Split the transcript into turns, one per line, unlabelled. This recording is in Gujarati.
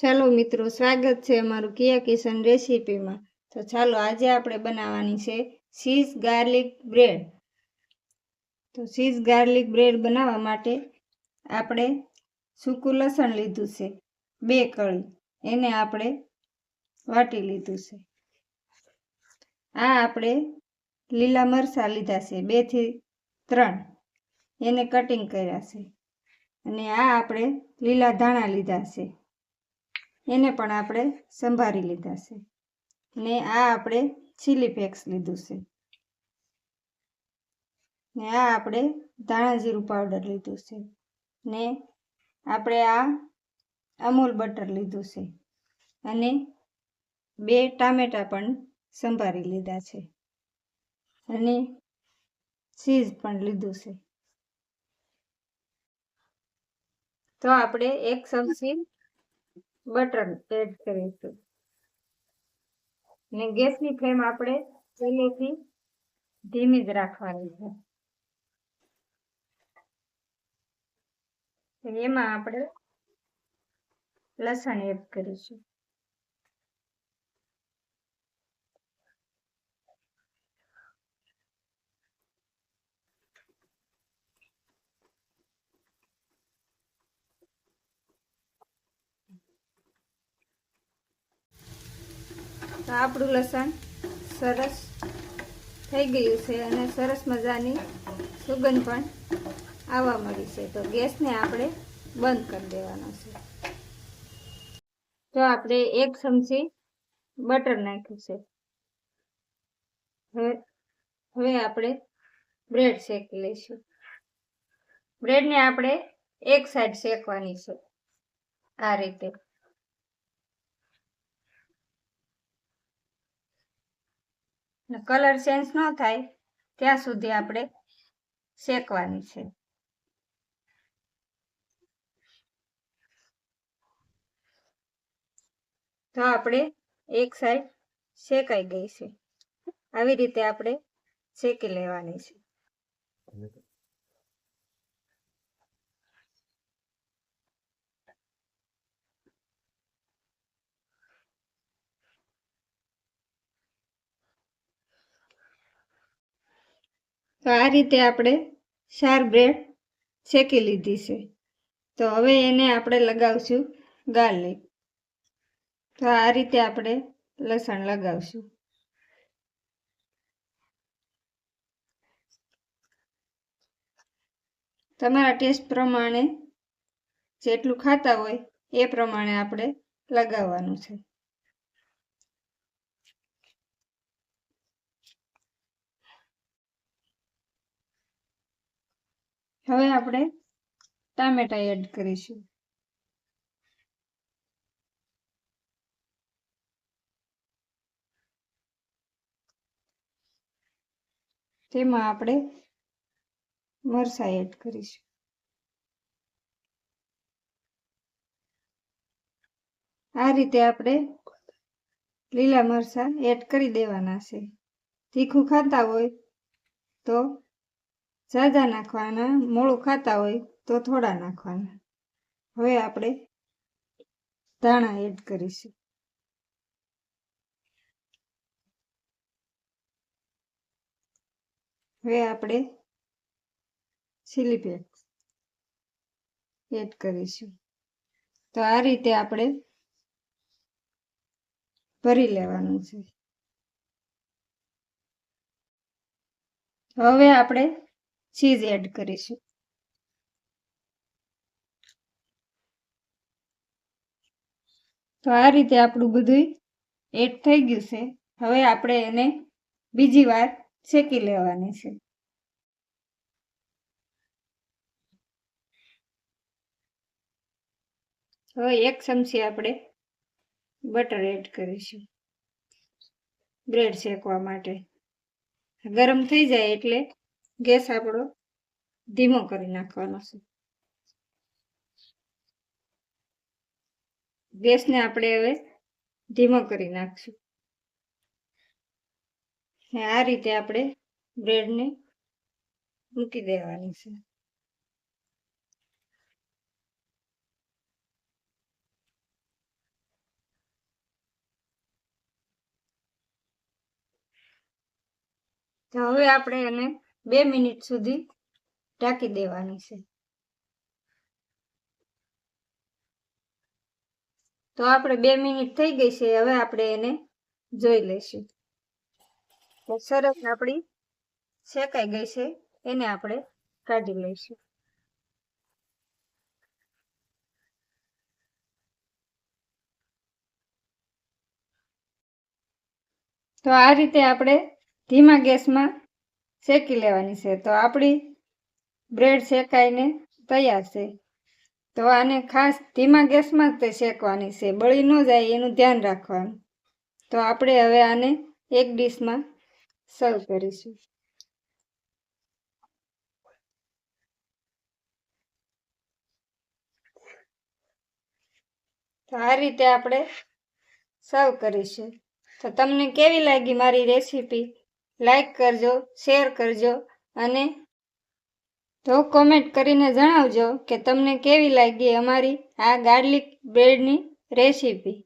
ચાલો મિત્રો, સ્વાગત છે અમારું કિયા કિચન રેસીપીમાં। તો ચાલો આજે આપણે બનાવવાની છે ચીઝ ગાર્લિક બ્રેડ। તો ચીઝ ગાર્લિક બ્રેડ બનાવવા માટે આપણે સૂકું લસણ લીધું છે 2 કળી, એને આપણે વાટી લીધું છે। આ આપણે લીલા મરચાં લીધા છે 2 થી 3, એને કટિંગ કર્યા છે। અને આ આપણે લીલા ધાણા લીધા છે, એને પણ આપણે સંભાળી લીધા છે। ને આ આપણે ચીલી ફ્લેક્સ લીધું છે, ને આ આપણે ધાણા જીરું પાવડર લીધું છે, ને આપણે આ અમૂલ બટર લીધું છે, અને 2 ટામેટા પણ સંભાળી લીધા છે, અને ચીઝ પણ લીધું છે। તો આપણે 1 ચમચી બટર એડ કરીશું, ને ગેસની ફ્લેમ આપણે પહેલેથી ધીમી જ રાખવાની છે। એમાં આપણે લસણ એડ કરીશું, તો આપણું લસણ સરસ થઈ ગયું છે અને સરસ મજાની સુગંધ પણ આવવા મળી છે। તો ગેસને આપણે બંધ કરી દેવાનો છે। તો આપણે 1 ચમચી બટર નાખ્યું છે। હવે આપણે બ્રેડ શેકી લઈશું। બ્રેડને આપણે એક સાઈડ શેકવાની છે, આ રીતે। કલર ચેન્જ ન થાય ત્યાં સુધી આપણે શેકવાની છે। તો આપણે એક સાઈડ શેકાઈ ગઈ છે, આવી રીતે આપણે શેકી લેવાની છે। તો આ રીતે આપણે 4 બ્રેડ શેકી લીધી છે। તો હવે એને આપણે લગાવશું ગાર્લિક। તો આ રીતે આપણે લસણ લગાવશું। તમારા ટેસ્ટ પ્રમાણે જેટલું ખાતા હોય એ પ્રમાણે આપણે લગાવવાનું છે। હવે આપણે ટામેટા એડ કરીશું। તેમાં આપણે મરચાં એડ કરીશું। આ રીતે આપણે લીલા મરચાં એડ કરી દેવાના છે। તીખું ખાતા હોય તો ઝાઝા નાખવાના, મોળું ખાતા હોય તો થોડા નાખવાના। હવે આપણે ધાણા એડ કરીશું। હવે આપણે ચીલી ફ્લેક્સ એડ કરીશું। તો આ રીતે આપણે ભરી લેવાનું છે। હવે આપણે ચીઝ એડ કરીશું। તો આ રીતે આપણું બધું એડ થઈ ગયું છે। હવે આપણે એને બીજી વાર શેકી લેવાની છે। હવે 1 ચમચી આપણે બટર એડ કરીશું બ્રેડ શેકવા માટે। ગરમ થઈ જાય એટલે ગેસ આપણો ધીમો કરી નાખવાનો છે। ગેસને આપણે હવે ધીમો કરી નાખશું। આ રીતે આપણે બ્રેડને મૂકી દેવાની છે। તો હવે આપણે એને 2 મિનિટ સુધી ઢાંકી દેવાની છે. તો આપણે 2 મિનિટ થઈ ગઈ છે. હવે આપણે એને જોઈ લઈશું. તો સરસ આપણી શેકાઈ ગઈ છે. એને આપણે કાઢી લઈશું. તો આ રીતે આપણે ધીમા ગેસમાં શેકી લેવાની છે. તો આપણી બ્રેડ શેકાઈને તૈયાર છે. તો આને ખાસ ધીમા ગેસમાં જ તે શેકવાની છે, બળી ન જાય એનું ધ્યાન રાખવાનું. તો આપણે હવે આને એક ડીશમાં સર્વ કરીશું. તો આ રીતે આપણે સર્વ કરીશું. તો તમને કેવી લાગી મારી રેસીપી? લાઈક કરજો, શેર કરજો અને તો કોમેન્ટ કરીને જણાવજો કે તમને કેવી લાગી અમારી આ ગાર્લિક બ્રેડની રેસીપી.